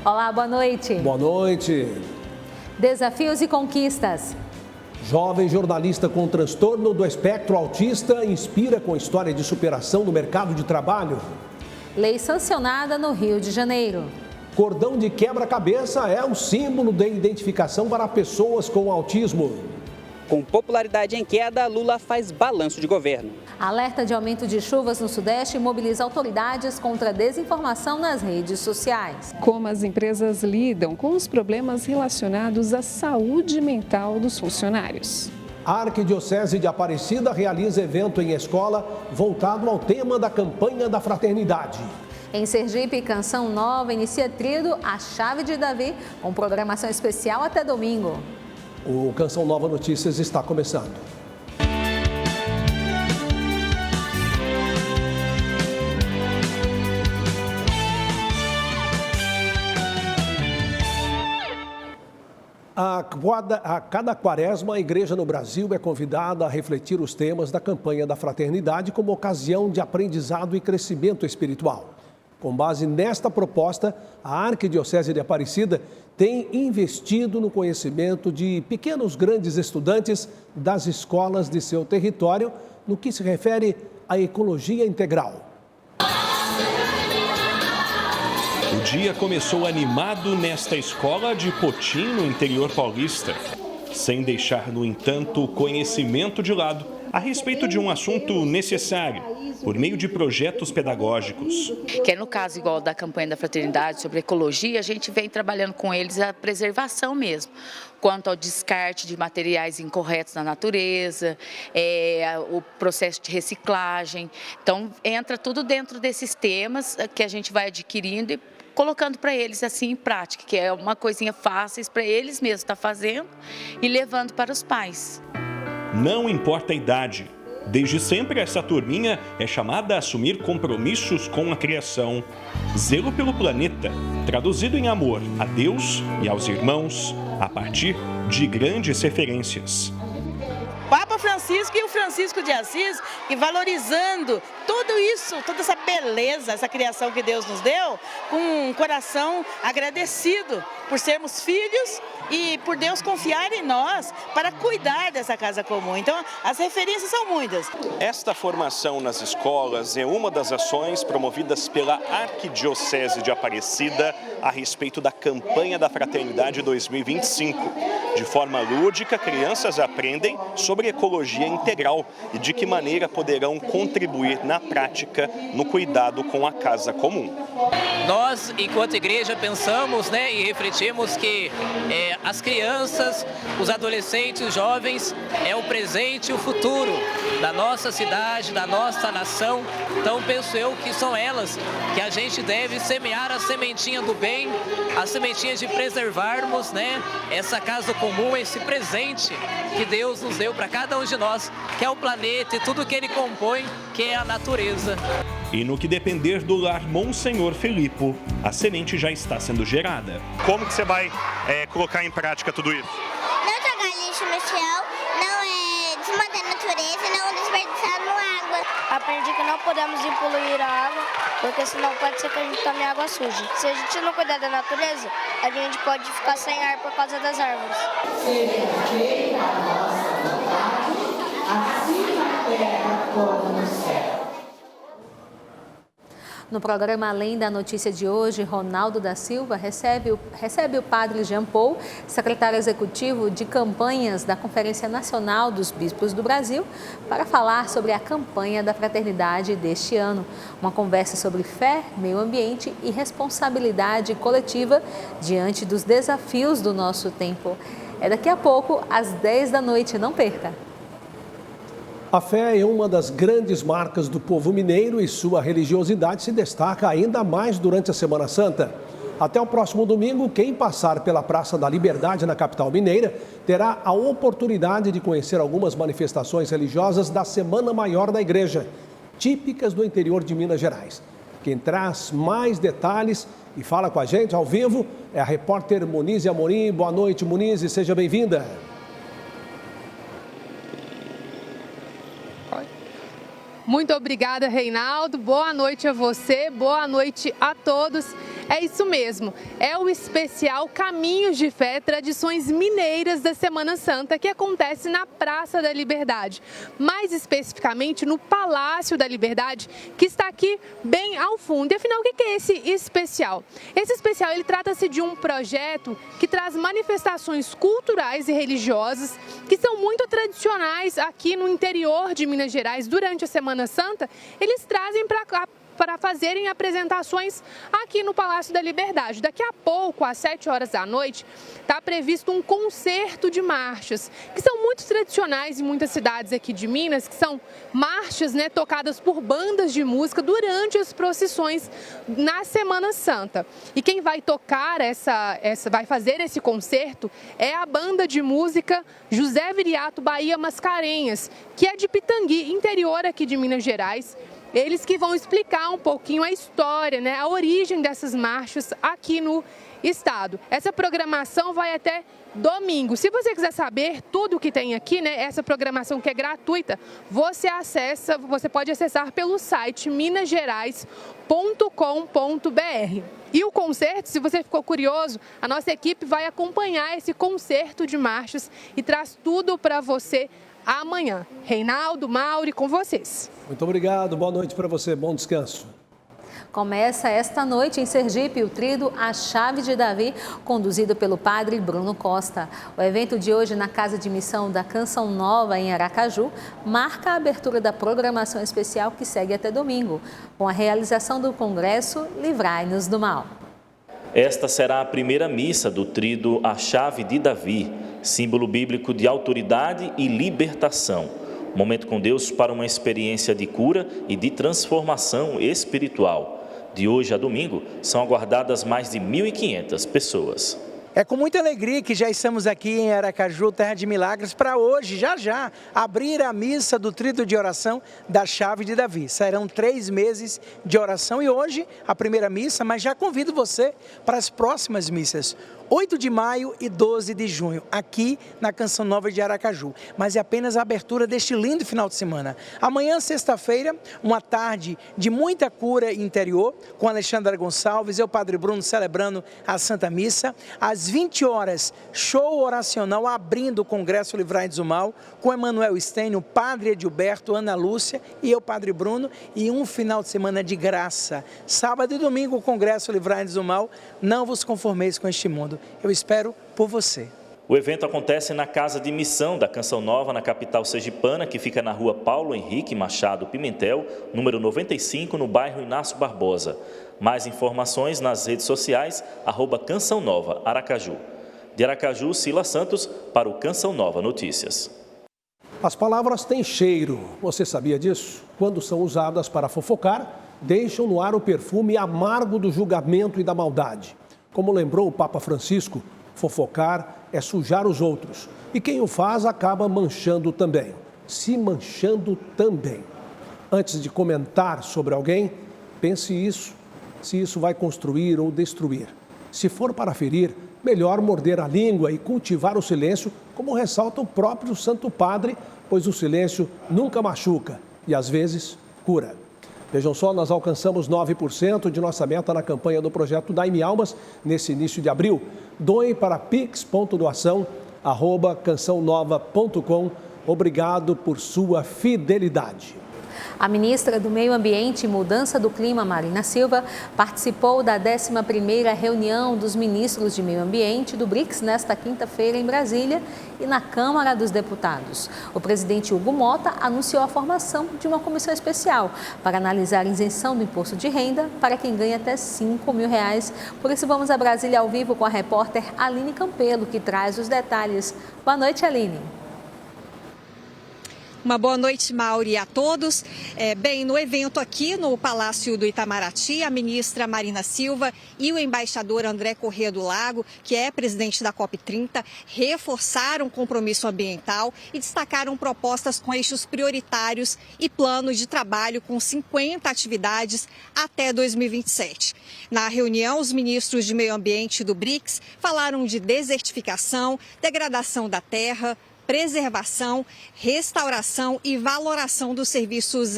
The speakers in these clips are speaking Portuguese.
Olá, boa noite. Boa noite. Desafios e conquistas. Jovem jornalista com transtorno do espectro autista inspira com história de superação no mercado de trabalho. Lei sancionada no Rio de Janeiro. Cordão de quebra-cabeça é um símbolo de identificação para pessoas com autismo. Com popularidade em queda, Lula faz balanço de governo. Alerta de aumento de chuvas no Sudeste mobiliza autoridades contra a desinformação nas redes sociais. Como as empresas lidam com os problemas relacionados à saúde mental dos funcionários. A Arquidiocese de Aparecida realiza evento em escola voltado ao tema da campanha da fraternidade. Em Sergipe, Canção Nova inicia tríodo A Chave de Davi, com programação especial até domingo. O Canção Nova Notícias está começando. A cada quaresma, a igreja no Brasil é convidada a refletir os temas da campanha da fraternidade como ocasião de aprendizado e crescimento espiritual. Com base nesta proposta, a Arquidiocese de Aparecida tem investido no conhecimento de pequenos grandes estudantes das escolas de seu território no que se refere à ecologia integral. O dia começou animado nesta escola de Potim, no interior paulista, sem deixar, no entanto, o conhecimento de lado a respeito de um assunto necessário, por meio de projetos pedagógicos. Que é no caso igual da campanha da fraternidade sobre ecologia, a gente vem trabalhando com eles a preservação mesmo, quanto ao descarte de materiais incorretos na natureza, o processo de reciclagem. Então, entra tudo dentro desses temas que a gente vai adquirindo e colocando para eles assim em prática, que é uma coisinha fácil para eles mesmos estar fazendo e levando para os pais. Não importa a idade, desde sempre essa turminha é chamada a assumir compromissos com a criação. Zelo pelo planeta, traduzido em amor a Deus e aos irmãos, a partir de grandes referências. Papa Francisco e o Francisco de Assis, e valorizando tudo isso, toda essa beleza, essa criação que Deus nos deu, com um coração agradecido por sermos filhos e por Deus confiar em nós para cuidar dessa casa comum. Então, as referências são muitas. Esta formação nas escolas é uma das ações promovidas pela Arquidiocese de Aparecida a respeito da campanha da Fraternidade 2025. De forma lúdica, crianças aprendem sobre ecologia integral e de que maneira poderão contribuir na prática no cuidado com a casa comum. Nós, enquanto igreja, pensamos e refletimos que as crianças, os adolescentes, os jovens é o presente e o futuro da nossa cidade, da nossa nação. Então penso eu que são elas que a gente deve semear a sementinha do bem, a sementinha de preservarmos essa casa comum, esse presente que Deus nos deu para cada um de nós, que é o planeta e tudo que ele compõe, que é a natureza. E no que depender do lar Monsenhor Felipe, a semente já está sendo gerada. Como que você vai colocar em prática tudo isso? Não jogar lixo no chão, não desmatar a natureza e não desperdiçar no água. Aprendi que não podemos poluir a água, porque senão pode ser que a gente tome água suja. Se a gente não cuidar da natureza, a gente pode ficar sem ar por causa das árvores. Seja feita a nossa vontade, assim na terra como no céu. No programa Além da Notícia de hoje, Ronaldo da Silva recebe o padre Jean Paul, secretário executivo de campanhas da Conferência Nacional dos Bispos do Brasil, para falar sobre a campanha da fraternidade deste ano. Uma conversa sobre fé, meio ambiente e responsabilidade coletiva diante dos desafios do nosso tempo. É daqui a pouco, às 10 da noite, não perca! A fé é uma das grandes marcas do povo mineiro e sua religiosidade se destaca ainda mais durante a Semana Santa. Até o próximo domingo, quem passar pela Praça da Liberdade na capital mineira terá a oportunidade de conhecer algumas manifestações religiosas da Semana Maior da Igreja, típicas do interior de Minas Gerais. Quem traz mais detalhes e fala com a gente ao vivo é a repórter Monize Amorim. Boa noite, Monize, seja bem-vinda. Muito obrigada, Reinaldo. Boa noite a você, boa noite a todos. É isso mesmo, é o especial Caminhos de Fé, Tradições Mineiras da Semana Santa, que acontece na Praça da Liberdade, mais especificamente no Palácio da Liberdade, que está aqui bem ao fundo. E afinal, o que é esse especial? Esse especial, ele trata-se de um projeto que traz manifestações culturais e religiosas que são muito tradicionais aqui no interior de Minas Gerais. Durante a Semana Santa, eles trazem para fazerem apresentações aqui no Palácio da Liberdade. Daqui a pouco, às 7 horas da noite, está previsto um concerto de marchas, que são muito tradicionais em muitas cidades aqui de Minas, que são marchas, né, tocadas por bandas de música durante as procissões na Semana Santa. E quem vai tocar vai fazer esse concerto é a banda de música José Viriato Bahia Mascarenhas, que é de Pitangui, interior aqui de Minas Gerais. Eles que vão explicar um pouquinho a história, né, a origem dessas marchas aqui no estado. Essa programação vai até domingo. Se você quiser saber tudo o que tem aqui, né, essa programação que é gratuita, você pode acessar pelo site minasgerais.com.br. E o concerto, se você ficou curioso, a nossa equipe vai acompanhar esse concerto de marchas e traz tudo para você amanhã. Reinaldo, Mauri, com vocês. Muito obrigado, boa noite para você, bom descanso. Começa esta noite em Sergipe o tríduo A Chave de Davi, conduzido pelo padre Bruno Costa. O evento de hoje na Casa de Missão da Canção Nova, em Aracaju, marca a abertura da programação especial que segue até domingo, com a realização do Congresso Livrai-nos do Mal. Esta será a primeira missa do tríduo A Chave de Davi, símbolo bíblico de autoridade e libertação. Momento com Deus para uma experiência de cura e de transformação espiritual. De hoje a domingo, são aguardadas mais de 1.500 pessoas. É com muita alegria que já estamos aqui em Aracaju, terra de milagres, para hoje, já, abrir a missa do tríduo de oração da Chave de Davi. Serão 3 meses de oração e hoje a primeira missa, mas já convido você para as próximas missas. 8 de maio e 12 de junho, aqui na Canção Nova de Aracaju. Mas é apenas a abertura deste lindo final de semana. Amanhã, sexta-feira, uma tarde de muita cura interior, com Alexandra Gonçalves e o Padre Bruno celebrando a Santa Missa. Às 20 horas, show oracional abrindo o Congresso Livrai-nos do Mal, com Emanuel Stênio, Padre Edilberto, Ana Lúcia e eu, Padre Bruno, e um final de semana de graça. Sábado e domingo, o Congresso Livrai-nos do Mal. Não vos conformeis com este mundo. Eu espero por você. O evento acontece na Casa de Missão da Canção Nova, na capital sergipana, que fica na rua Paulo Henrique Machado Pimentel, número 95, no bairro Inácio Barbosa. Mais informações nas redes sociais, @Canção Nova Aracaju. De Aracaju, Sila Santos, para o Canção Nova Notícias. As palavras têm cheiro. Você sabia disso? Quando são usadas para fofocar, deixam no ar o perfume amargo do julgamento e da maldade. Como lembrou o Papa Francisco, fofocar é sujar os outros. E quem o faz acaba manchando também. Se manchando também. Antes de comentar sobre alguém, pense se isso vai construir ou destruir. Se for para ferir, melhor morder a língua e cultivar o silêncio, como ressalta o próprio Santo Padre, pois o silêncio nunca machuca e, às vezes, cura. Vejam só, nós alcançamos 9% de nossa meta na campanha do projeto Dai-me Almas nesse início de abril. Doe para pix.doação@cançãonova.com. Obrigado por sua fidelidade. A ministra do Meio Ambiente e Mudança do Clima, Marina Silva, participou da 11ª reunião dos ministros de Meio Ambiente do BRICS nesta quinta-feira em Brasília e na Câmara dos Deputados. O presidente Hugo Mota anunciou a formação de uma comissão especial para analisar a isenção do imposto de renda para quem ganha até R$5.000. Por isso, vamos a Brasília ao vivo com a repórter Aline Campelo, que traz os detalhes. Boa noite, Aline. Uma boa noite, Mauri, a todos. Bem, no evento aqui no Palácio do Itamaraty, a ministra Marina Silva e o embaixador André Corrêa do Lago, que é presidente da COP30, reforçaram o compromisso ambiental e destacaram propostas com eixos prioritários e planos de trabalho com 50 atividades até 2027. Na reunião, os ministros de Meio Ambiente do BRICS falaram de desertificação, degradação da terra, preservação, restauração e valoração dos serviços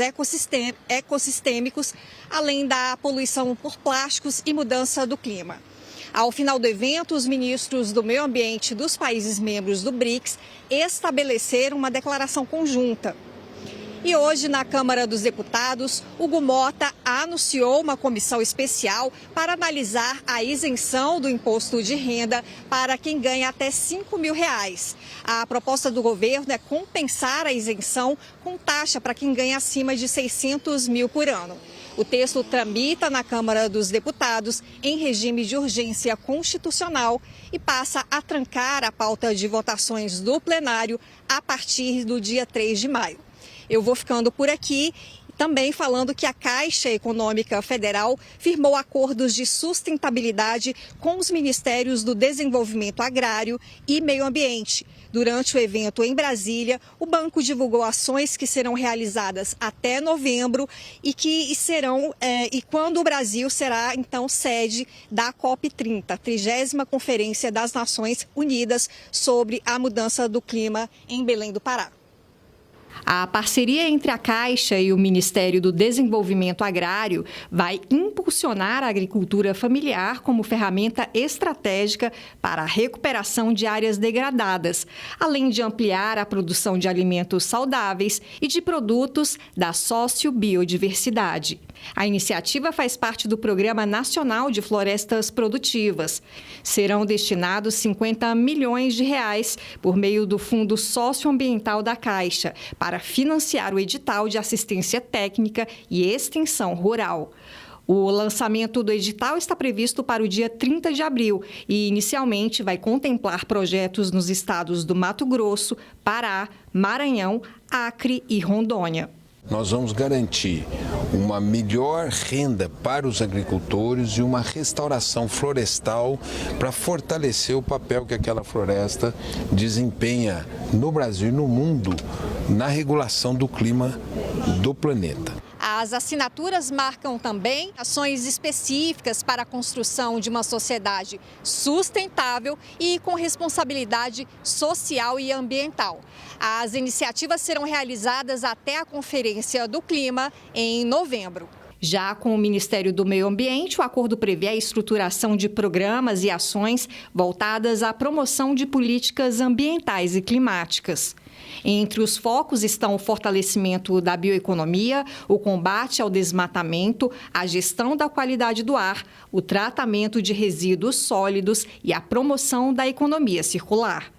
ecossistêmicos, além da poluição por plásticos e mudança do clima. Ao final do evento, os ministros do meio ambiente dos países membros do BRICS estabeleceram uma declaração conjunta. E hoje, na Câmara dos Deputados, Hugo Mota anunciou uma comissão especial para analisar a isenção do imposto de renda para quem ganha até R$5 mil. A proposta do governo é compensar a isenção com taxa para quem ganha acima de R$600 mil por ano. O texto tramita na Câmara dos Deputados em regime de urgência constitucional e passa a trancar a pauta de votações do plenário a partir do dia 3 de maio. Eu vou ficando por aqui, também falando que a Caixa Econômica Federal firmou acordos de sustentabilidade com os Ministérios do Desenvolvimento Agrário e Meio Ambiente. Durante o evento em Brasília, o banco divulgou ações que serão realizadas até novembro e quando o Brasil será então sede da COP30, a 30ª Conferência das Nações Unidas sobre a Mudança do Clima em Belém do Pará. A parceria entre a Caixa e o Ministério do Desenvolvimento Agrário vai impulsionar a agricultura familiar como ferramenta estratégica para a recuperação de áreas degradadas, além de ampliar a produção de alimentos saudáveis e de produtos da sociobiodiversidade. A iniciativa faz parte do Programa Nacional de Florestas Produtivas. Serão destinados R$50 milhões por meio do Fundo Socioambiental da Caixa para financiar o edital de assistência técnica e extensão rural. O lançamento do edital está previsto para o dia 30 de abril e, inicialmente, vai contemplar projetos nos estados do Mato Grosso, Pará, Maranhão, Acre e Rondônia. Nós vamos garantir uma melhor renda para os agricultores e uma restauração florestal para fortalecer o papel que aquela floresta desempenha no Brasil e no mundo na regulação do clima do planeta. As assinaturas marcam também ações específicas para a construção de uma sociedade sustentável e com responsabilidade social e ambiental. As iniciativas serão realizadas até a Conferência do Clima em novembro. Já com o Ministério do Meio Ambiente, o acordo prevê a estruturação de programas e ações voltadas à promoção de políticas ambientais e climáticas. Entre os focos estão o fortalecimento da bioeconomia, o combate ao desmatamento, a gestão da qualidade do ar, o tratamento de resíduos sólidos e a promoção da economia circular.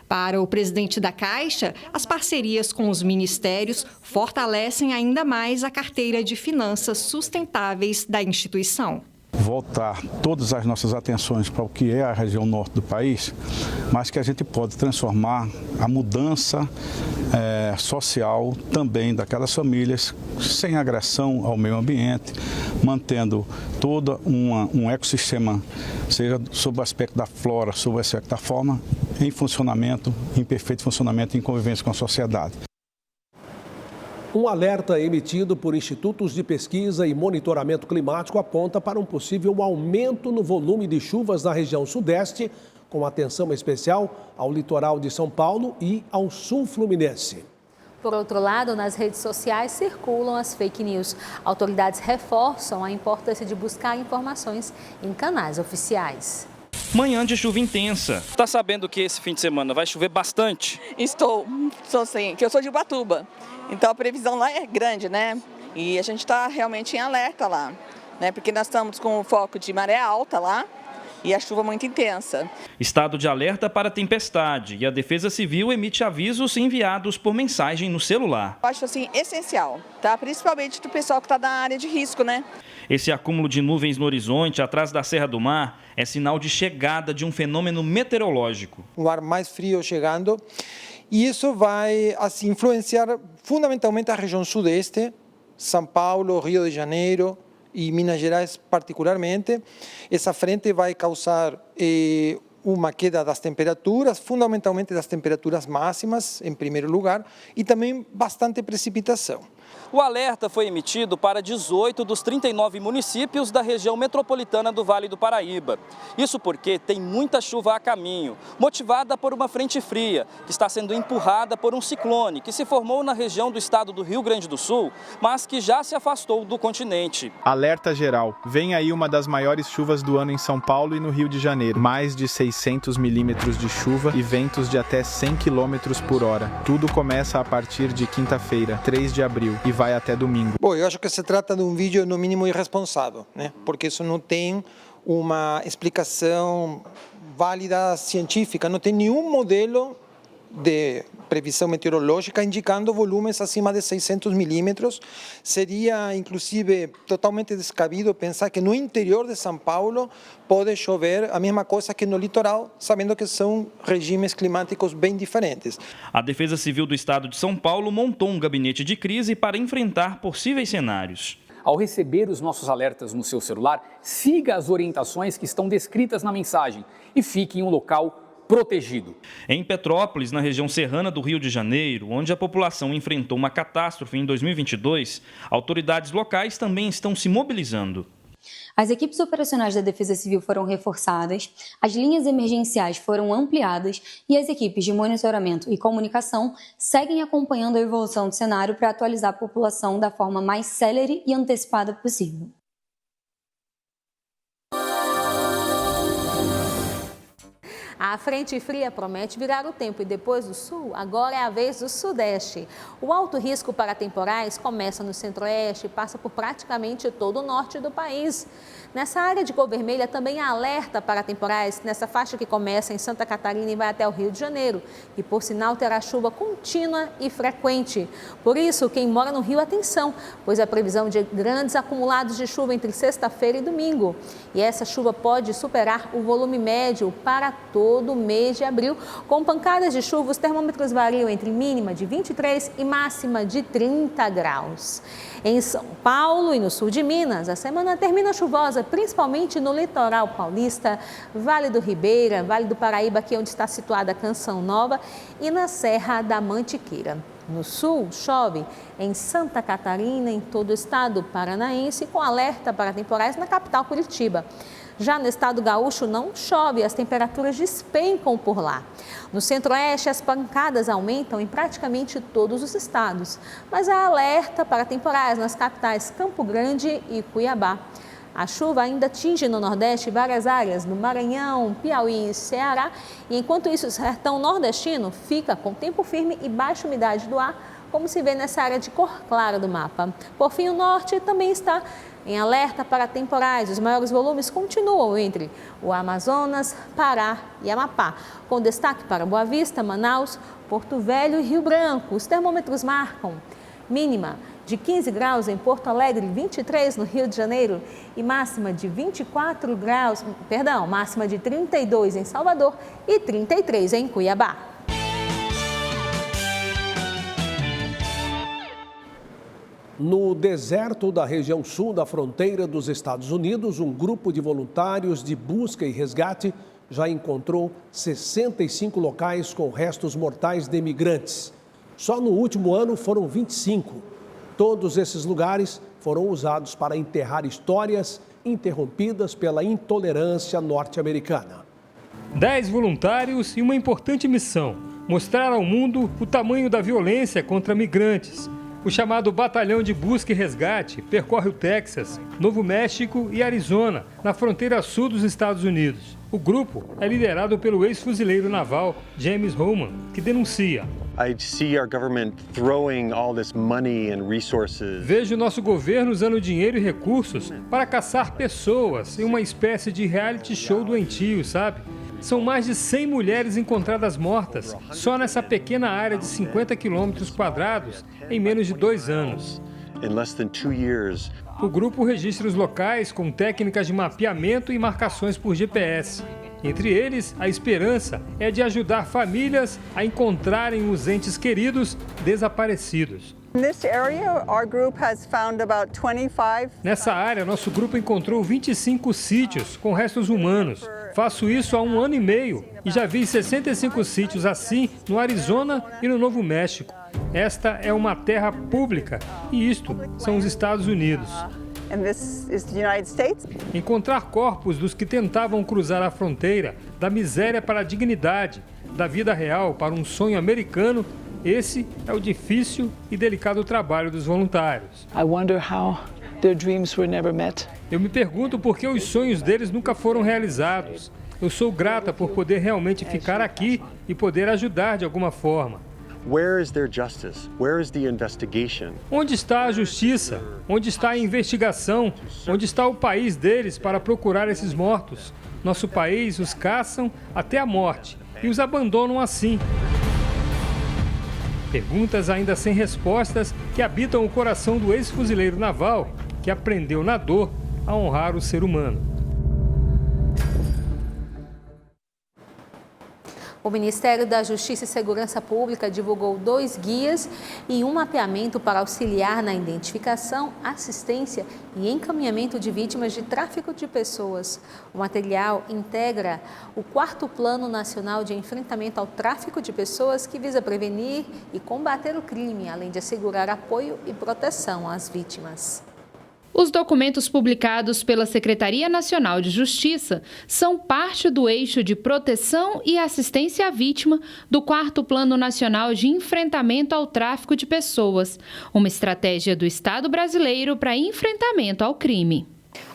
Para o presidente da Caixa, as parcerias com os ministérios fortalecem ainda mais a carteira de finanças sustentáveis da instituição. Voltar todas as nossas atenções para o que é a região norte do país, mas que a gente pode transformar a mudança social também daquelas famílias sem agressão ao meio ambiente, mantendo todo um ecossistema, seja sob o aspecto da flora, sob o aspecto da fauna, em funcionamento, em perfeito funcionamento, em convivência com a sociedade. Um alerta emitido por institutos de pesquisa e monitoramento climático aponta para um possível aumento no volume de chuvas na região sudeste, com atenção especial ao litoral de São Paulo e ao sul fluminense. Por outro lado, nas redes sociais circulam as fake news. Autoridades reforçam a importância de buscar informações em canais oficiais. Manhã de chuva intensa. Está sabendo que esse fim de semana vai chover bastante? Estou sim, que eu sou de Ubatuba. Então a previsão lá é grande, né? E a gente está realmente em alerta lá, né? Porque nós estamos com o foco de maré alta lá e a chuva muito intensa. Estado de alerta para tempestade e a Defesa Civil emite avisos enviados por mensagem no celular. Eu acho assim essencial, tá? Principalmente do pessoal que está na área de risco, né? Esse acúmulo de nuvens no horizonte, atrás da Serra do Mar, é sinal de chegada de um fenômeno meteorológico. Um ar mais frio chegando. E isso vai assim, influenciar fundamentalmente a região sudeste, São Paulo, Rio de Janeiro e Minas Gerais particularmente. Essa frente vai causar uma queda das temperaturas, fundamentalmente das temperaturas máximas, em primeiro lugar, e também bastante precipitação. O alerta foi emitido para 18 dos 39 municípios da região metropolitana do Vale do Paraíba. Isso porque tem muita chuva a caminho, motivada por uma frente fria, que está sendo empurrada por um ciclone que se formou na região do estado do Rio Grande do Sul, mas que já se afastou do continente. Alerta geral. Vem aí uma das maiores chuvas do ano em São Paulo e no Rio de Janeiro. Mais de 600 milímetros de chuva e ventos de até 100 km por hora. Tudo começa a partir de quinta-feira, 3 de abril, e vai até domingo. Bom, eu acho que se trata de um vídeo no mínimo irresponsável, né? Porque isso não tem uma explicação válida científica, não tem nenhum modelo de previsão meteorológica indicando volumes acima de 600 milímetros. Seria, inclusive, totalmente descabido pensar que no interior de São Paulo pode chover a mesma coisa que no litoral, sabendo que são regimes climáticos bem diferentes. A Defesa Civil do Estado de São Paulo montou um gabinete de crise para enfrentar possíveis cenários. Ao receber os nossos alertas no seu celular, siga as orientações que estão descritas na mensagem e fique em um local protegido. Em Petrópolis, na região serrana do Rio de Janeiro, onde a população enfrentou uma catástrofe em 2022, autoridades locais também estão se mobilizando. As equipes operacionais da Defesa Civil foram reforçadas, as linhas emergenciais foram ampliadas e as equipes de monitoramento e comunicação seguem acompanhando a evolução do cenário para atualizar a população da forma mais célere e antecipada possível. A frente fria promete virar o tempo e depois do sul, agora é a vez do sudeste. O alto risco para temporais começa no centro-oeste e passa por praticamente todo o norte do país. Nessa área de cor vermelha também há alerta para temporais, nessa faixa que começa em Santa Catarina e vai até o Rio de Janeiro. E por sinal terá chuva contínua e frequente. Por isso, quem mora no Rio, atenção, pois a previsão de grandes acumulados de chuva entre sexta-feira e domingo. E essa chuva pode superar o volume médio para todo o mês de abril. Com pancadas de chuva, os termômetros variam entre mínima de 23 e máxima de 30 graus. Em São Paulo e no sul de Minas, a semana termina chuvosa, principalmente no litoral paulista, Vale do Ribeira, Vale do Paraíba, aqui onde está situada a Canção Nova, e na Serra da Mantiqueira. No sul, chove em Santa Catarina, em todo o estado paranaense, com alerta para temporais na capital Curitiba. Já no estado gaúcho não chove, as temperaturas despencam por lá. No centro-oeste, as pancadas aumentam em praticamente todos os estados, mas há alerta para temporais nas capitais Campo Grande e Cuiabá. A chuva ainda atinge no Nordeste várias áreas, no Maranhão, Piauí e Ceará, e enquanto isso o sertão nordestino fica com tempo firme e baixa umidade do ar, como se vê nessa área de cor clara do mapa. Por fim, o norte também está em alerta para temporais. Os maiores volumes continuam entre o Amazonas, Pará e Amapá, com destaque para Boa Vista, Manaus, Porto Velho e Rio Branco. Os termômetros marcam mínima de 15 graus em Porto Alegre, 23 no Rio de Janeiro e máxima de 32 em Salvador e 33 em Cuiabá. No deserto da região sul da fronteira dos Estados Unidos, um grupo de voluntários de busca e resgate já encontrou 65 locais com restos mortais de imigrantes. Só no último ano foram 25. Todos esses lugares foram usados para enterrar histórias interrompidas pela intolerância norte-americana. 10 voluntários e uma importante missão: mostrar ao mundo o tamanho da violência contra migrantes. O chamado Batalhão de Busca e Resgate percorre o Texas, Novo México e Arizona, na fronteira sul dos Estados Unidos. O grupo é liderado pelo ex-fuzileiro naval James Homan, que denuncia: vejo nosso governo usando dinheiro e recursos para caçar pessoas em uma espécie de reality show doentio, sabe? São mais de 100 mulheres encontradas mortas, só nessa pequena área de 50 quilômetros quadrados, em menos de 2 anos. O grupo registra os locais com técnicas de mapeamento e marcações por GPS. Entre eles, a esperança é de ajudar famílias a encontrarem os entes queridos desaparecidos. Nessa área, nosso grupo encontrou 25 sítios com restos humanos. Faço isso há 1 ano e meio e já vi 65 sítios assim no Arizona e no Novo México. Esta é uma terra pública e isto são os Estados Unidos. Encontrar corpos dos que tentavam cruzar a fronteira da miséria para a dignidade, da vida real para um sonho americano, esse é o difícil e delicado trabalho dos voluntários. Eu me pergunto por que os sonhos deles nunca foram realizados. Eu sou grata por poder realmente ficar aqui e poder ajudar de alguma forma. Onde está a justiça? Onde está a investigação? Onde está o país deles para procurar esses mortos? Nosso país os caçam até a morte e os abandonam assim. Perguntas ainda sem respostas que habitam o coração do ex-fuzileiro naval, que aprendeu na dor a honrar o ser humano. O Ministério da Justiça e Segurança Pública divulgou 2 guias e um mapeamento para auxiliar na identificação, assistência e encaminhamento de vítimas de tráfico de pessoas. O material integra o 4º Plano Nacional de Enfrentamento ao Tráfico de Pessoas, que visa prevenir e combater o crime, além de assegurar apoio e proteção às vítimas. Os documentos publicados pela Secretaria Nacional de Justiça são parte do eixo de proteção e assistência à vítima do 4º Plano Nacional de Enfrentamento ao Tráfico de Pessoas, uma estratégia do Estado brasileiro para enfrentamento ao crime.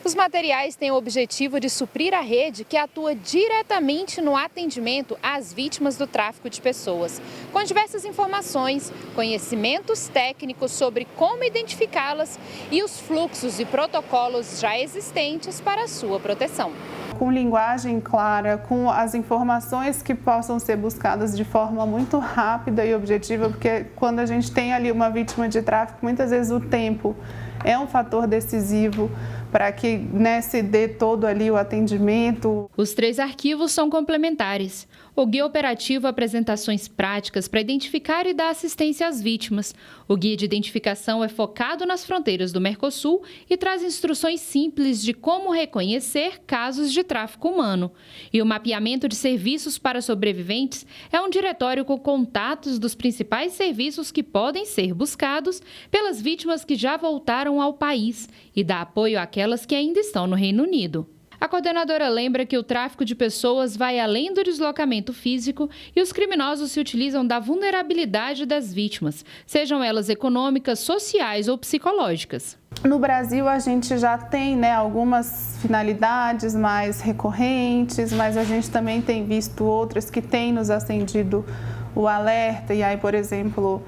Os materiais têm o objetivo de suprir a rede que atua diretamente no atendimento às vítimas do tráfico de pessoas, com diversas informações, conhecimentos técnicos sobre como identificá-las e os fluxos e protocolos já existentes para a sua proteção. Com linguagem clara, com as informações que possam ser buscadas de forma muito rápida e objetiva, porque quando a gente tem ali uma vítima de tráfico, muitas vezes o tempo é um fator decisivo para que se dê todo ali o atendimento. Os 3 arquivos são complementares. O Guia Operativo Apresentações Práticas para identificar e dar assistência às vítimas. O Guia de Identificação é focado nas fronteiras do Mercosul e traz instruções simples de como reconhecer casos de tráfico humano. E o Mapeamento de Serviços para Sobreviventes é um diretório com contatos dos principais serviços que podem ser buscados pelas vítimas que já voltaram ao país e dá apoio àquelas que ainda estão no Reino Unido. A coordenadora lembra que o tráfico de pessoas vai além do deslocamento físico e os criminosos se utilizam da vulnerabilidade das vítimas, sejam elas econômicas, sociais ou psicológicas. No Brasil, a gente já tem algumas finalidades mais recorrentes, mas a gente também tem visto outras que têm nos acendido o alerta. E aí, por exemplo,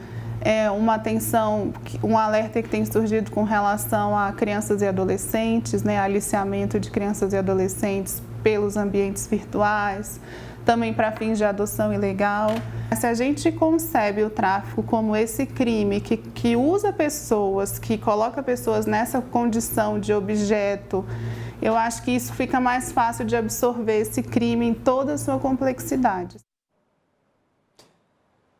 um alerta que tem surgido com relação a crianças e adolescentes, aliciamento de crianças e adolescentes pelos ambientes virtuais, também para fins de adoção ilegal. Se a gente concebe o tráfico como esse crime que usa pessoas, que coloca pessoas nessa condição de objeto, eu acho que isso fica mais fácil de absorver esse crime em toda a sua complexidade.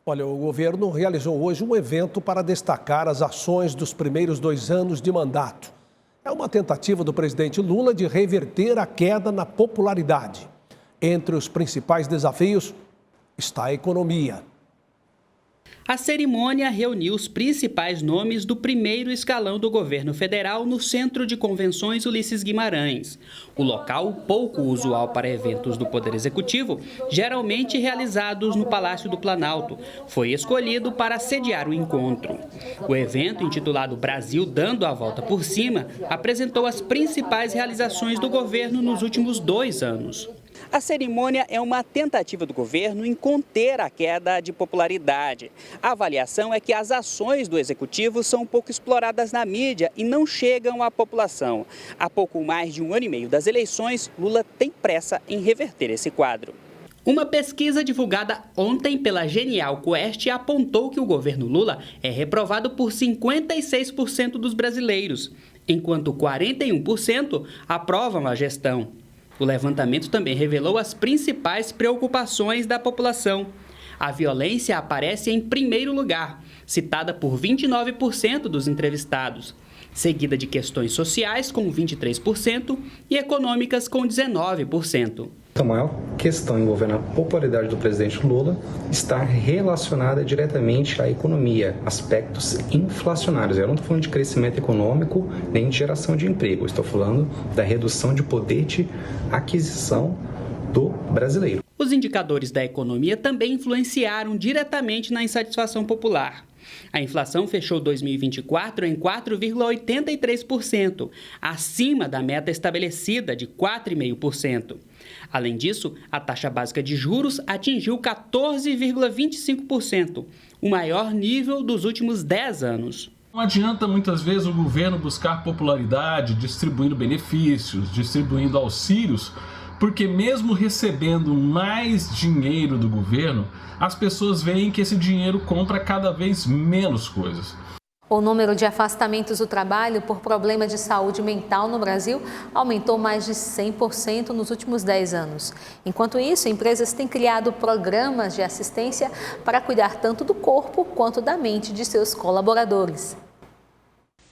Olha, o governo realizou hoje um evento para destacar as ações dos primeiros 2 anos de mandato. É uma tentativa do presidente Lula de reverter a queda na popularidade. Entre os principais desafios está a economia. A cerimônia reuniu os principais nomes do primeiro escalão do governo federal no Centro de Convenções Ulisses Guimarães. O local, pouco usual para eventos do Poder Executivo, geralmente realizados no Palácio do Planalto, foi escolhido para sediar o encontro. O evento, intitulado Brasil Dando a Volta por Cima, apresentou as principais realizações do governo nos últimos 2 anos. A cerimônia é uma tentativa do governo em conter a queda de popularidade. A avaliação é que as ações do executivo são pouco exploradas na mídia e não chegam à população. Há pouco mais de 1 ano e meio das eleições, Lula tem pressa em reverter esse quadro. Uma pesquisa divulgada ontem pela Genial Quest apontou que o governo Lula é reprovado por 56% dos brasileiros, enquanto 41% aprovam a gestão. O levantamento também revelou as principais preocupações da população. A violência aparece em primeiro lugar, citada por 29% dos entrevistados, seguida de questões sociais com 23% e econômicas com 19%. A maior questão envolvendo a popularidade do presidente Lula está relacionada diretamente à economia, aspectos inflacionários. Eu não estou falando de crescimento econômico nem de geração de emprego, eu estou falando da redução de poder de aquisição do brasileiro. Os indicadores da economia também influenciaram diretamente na insatisfação popular. A inflação fechou 2024 em 4,83%, acima da meta estabelecida de 4,5%. Além disso, a taxa básica de juros atingiu 14,25%, o maior nível dos últimos 10 anos. Não adianta muitas vezes o governo buscar popularidade, distribuindo benefícios, distribuindo auxílios, porque mesmo recebendo mais dinheiro do governo, as pessoas veem que esse dinheiro compra cada vez menos coisas. O número de afastamentos do trabalho por problema de saúde mental no Brasil aumentou mais de 100% nos últimos 10 anos. Enquanto isso, empresas têm criado programas de assistência para cuidar tanto do corpo quanto da mente de seus colaboradores.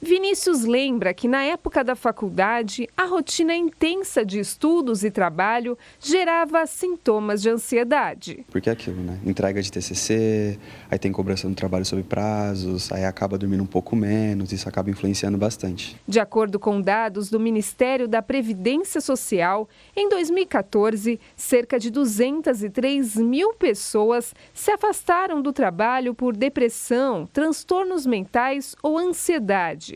Vinícius lembra que na época da faculdade, a rotina intensa de estudos e trabalho gerava sintomas de ansiedade. Porque é aquilo, né? Entrega de TCC, aí tem cobrança no trabalho sobre prazos, aí acaba dormindo um pouco menos, isso acaba influenciando bastante. De acordo com dados do Ministério da Previdência Social, em 2014, cerca de 203 mil pessoas se afastaram do trabalho por depressão, transtornos mentais ou ansiedade.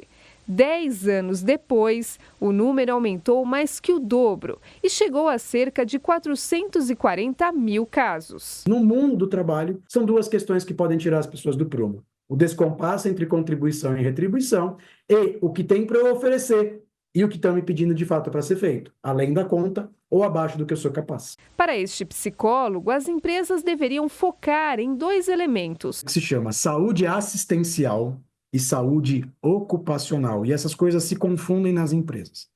10 anos depois, o número aumentou mais que o dobro e chegou a cerca de 440 mil casos. No mundo do trabalho, são duas questões que podem tirar as pessoas do prumo. O descompasso entre contribuição e retribuição e o que tem para eu oferecer e o que estão me pedindo de fato para ser feito, além da conta ou abaixo do que eu sou capaz. Para este psicólogo, as empresas deveriam focar em 2 elementos. Que se chama saúde assistencial e saúde ocupacional. E essas coisas se confundem nas empresas.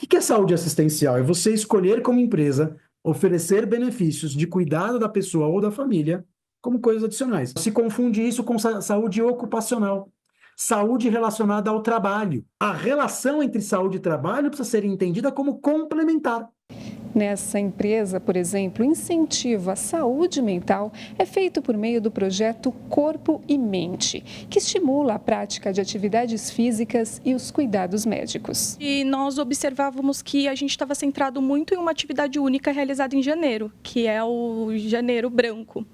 O que é saúde assistencial? É você escolher como empresa oferecer benefícios de cuidado da pessoa ou da família como coisas adicionais. Se confunde isso com saúde ocupacional. Saúde relacionada ao trabalho. A relação entre saúde e trabalho precisa ser entendida como complementar. Nessa empresa, por exemplo, o incentivo à saúde mental é feito por meio do projeto Corpo e Mente, que estimula a prática de atividades físicas e os cuidados médicos. E nós observávamos que a gente estava centrado muito em uma atividade única realizada em janeiro, que é o Janeiro Branco.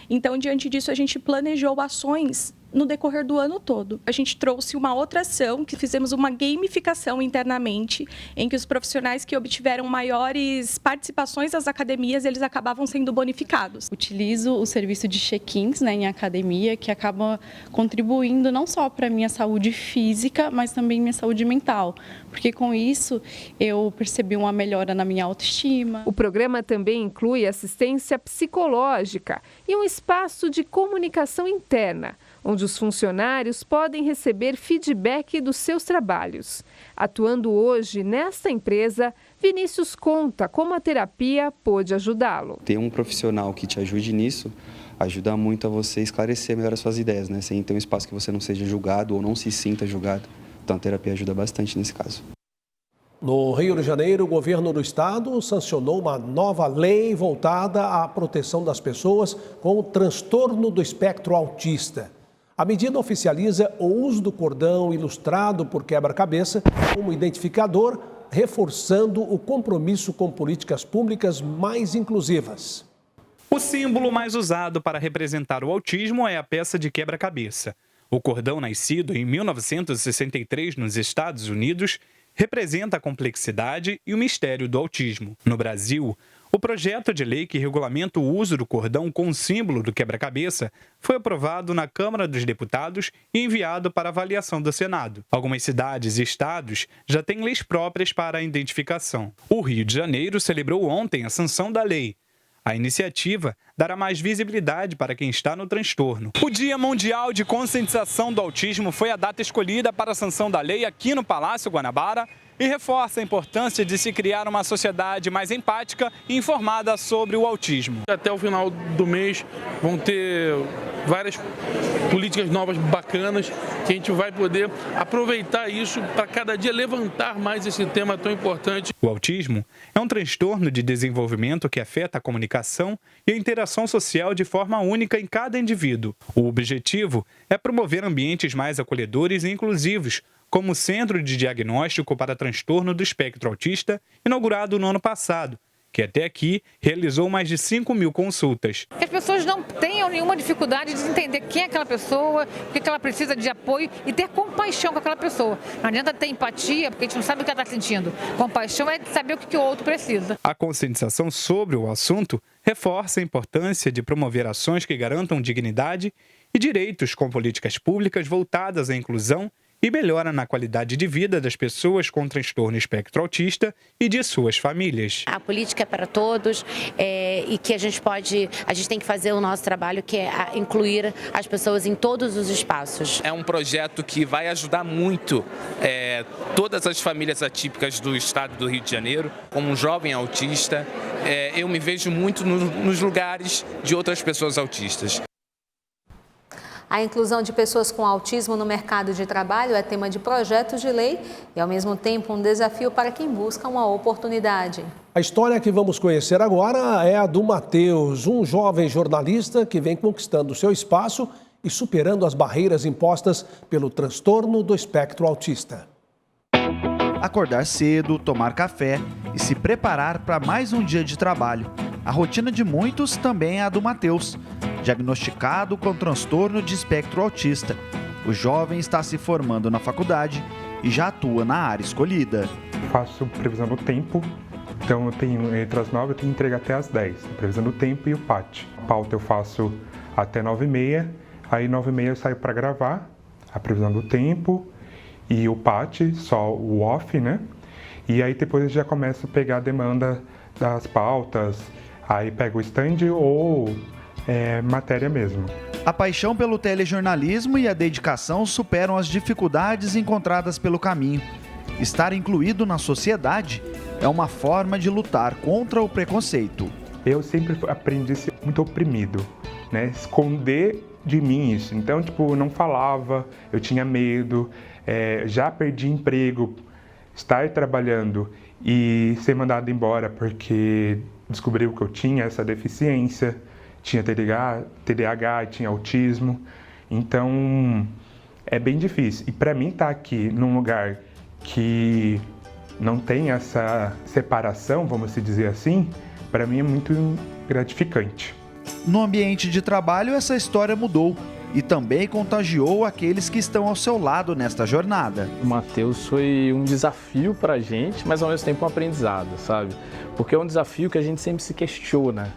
Então, diante disso, a gente planejou ações no decorrer do ano todo. A gente trouxe uma outra ação, que fizemos uma gamificação internamente, em que os profissionais que obtiveram maiores participações das academias, eles acabavam sendo bonificados. Utilizo o serviço de check-ins, em academia, que acaba contribuindo não só para a minha saúde física, mas também minha saúde mental, porque com isso eu percebi uma melhora na minha autoestima. O programa também inclui assistência psicológica e um espaço de comunicação interna, onde os funcionários podem receber feedback dos seus trabalhos. Atuando hoje nesta empresa, Vinícius conta como a terapia pôde ajudá-lo. Ter um profissional que te ajude nisso ajuda muito a você esclarecer melhor as suas ideias, né? Sem ter um espaço que você não seja julgado ou não se sinta julgado. Então a terapia ajuda bastante nesse caso. No Rio de Janeiro, o governo do estado sancionou uma nova lei voltada à proteção das pessoas com transtorno do espectro autista. A medida oficializa o uso do cordão ilustrado por quebra-cabeça como identificador, reforçando o compromisso com políticas públicas mais inclusivas. O símbolo mais usado para representar o autismo é a peça de quebra-cabeça. O cordão, nascido em 1963 nos Estados Unidos, representa a complexidade e o mistério do autismo. No Brasil, o projeto de lei que regulamenta o uso do cordão com o símbolo do quebra-cabeça foi aprovado na Câmara dos Deputados e enviado para avaliação do Senado. Algumas cidades e estados já têm leis próprias para a identificação. O Rio de Janeiro celebrou ontem a sanção da lei. A iniciativa dará mais visibilidade para quem está no transtorno. O Dia Mundial de Conscientização do Autismo foi a data escolhida para a sanção da lei aqui no Palácio Guanabara e reforça a importância de se criar uma sociedade mais empática e informada sobre o autismo. Até o final do mês vão ter várias políticas novas bacanas que a gente vai poder aproveitar isso para cada dia levantar mais esse tema tão importante. O autismo é um transtorno de desenvolvimento que afeta a comunicação e a interação social de forma única em cada indivíduo. O objetivo é promover ambientes mais acolhedores e inclusivos, como o Centro de Diagnóstico para Transtorno do Espectro Autista, inaugurado no ano passado, que até aqui realizou mais de 5.000 consultas. Que as pessoas não tenham nenhuma dificuldade de entender quem é aquela pessoa, o que ela precisa de apoio e ter compaixão com aquela pessoa. Não adianta ter empatia, porque a gente não sabe o que ela está sentindo. Compaixão é saber o que o outro precisa. A conscientização sobre o assunto reforça a importância de promover ações que garantam dignidade e direitos com políticas públicas voltadas à inclusão e melhora na qualidade de vida das pessoas com transtorno espectro autista e de suas famílias. A política é para todos e que a gente tem que fazer o nosso trabalho, que é incluir as pessoas em todos os espaços. É um projeto que vai ajudar muito todas as famílias atípicas do estado do Rio de Janeiro. Como um jovem autista, eu me vejo muito nos lugares de outras pessoas autistas. A inclusão de pessoas com autismo no mercado de trabalho é tema de projetos de lei e, ao mesmo tempo, um desafio para quem busca uma oportunidade. A história que vamos conhecer agora é a do Matheus, um jovem jornalista que vem conquistando seu espaço e superando as barreiras impostas pelo transtorno do espectro autista. Acordar cedo, tomar café e se preparar para mais um dia de trabalho. A rotina de muitos também é a do Matheus, diagnosticado com transtorno de espectro autista. O jovem está se formando na faculdade e já atua na área escolhida. Faço previsão do tempo, então eu tenho entre as 9 eu tenho entrega até as 10, a previsão do tempo e o PAT. A pauta eu faço até 9h30, aí 9h30 eu saio para gravar a previsão do tempo e o PAT, só o off, né? E aí depois eu já começo a pegar a demanda das pautas, aí pego o stand ou matéria mesmo. A paixão pelo telejornalismo e a dedicação superam as dificuldades encontradas pelo caminho. Estar incluído na sociedade é uma forma de lutar contra o preconceito. Eu sempre aprendi a ser muito oprimido, né? Esconder de mim isso. Então, eu não falava, eu tinha medo, já perdi emprego, estar trabalhando e ser mandado embora porque descobriu que eu tinha essa deficiência. Tinha TDAH e tinha autismo, então é bem difícil. E para mim estar aqui num lugar que não tem essa separação, vamos dizer assim, para mim é muito gratificante. No ambiente de trabalho, essa história mudou e também contagiou aqueles que estão ao seu lado nesta jornada. O Matheus foi um desafio para a gente, mas ao mesmo tempo um aprendizado, sabe? Porque é um desafio que a gente sempre se questiona.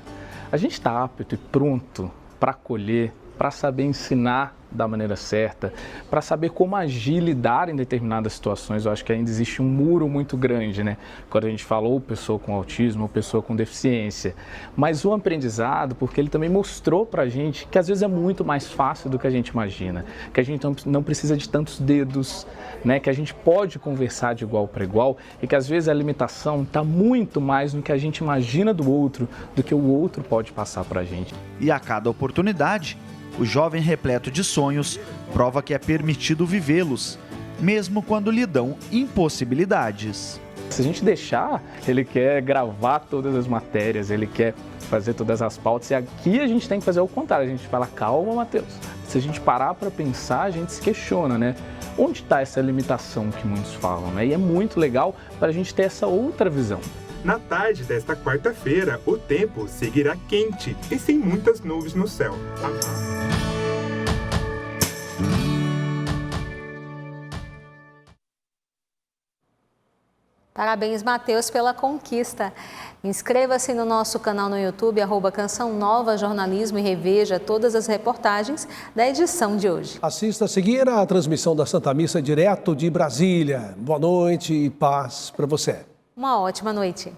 A gente está apto e pronto para acolher, para saber ensinar da maneira certa, para saber como agir e lidar em determinadas situações. Eu acho que ainda existe um muro muito grande, né? Quando a gente fala ou pessoa com autismo ou pessoa com deficiência. Mas o aprendizado, porque ele também mostrou para a gente que às vezes é muito mais fácil do que a gente imagina, que a gente não precisa de tantos dedos, né? Que a gente pode conversar de igual para igual e que às vezes a limitação está muito mais no que a gente imagina do outro, do que o outro pode passar para a gente. E a cada oportunidade, o jovem repleto de sonhos prova que é permitido vivê-los, mesmo quando lhe dão impossibilidades. Se a gente deixar, ele quer gravar todas as matérias, ele quer fazer todas as pautas, e aqui a gente tem que fazer o contrário, a gente fala, calma, Matheus. Se a gente parar para pensar, a gente se questiona, né? Onde está essa limitação que muitos falam, né? E é muito legal para a gente ter essa outra visão. Na tarde desta quarta-feira, o tempo seguirá quente e sem muitas nuvens no céu. Parabéns, Matheus, pela conquista. Inscreva-se no nosso canal no YouTube, @Canção Nova Jornalismo, e reveja todas as reportagens da edição de hoje. Assista a seguir a transmissão da Santa Missa direto de Brasília. Boa noite e paz para você. Uma ótima noite.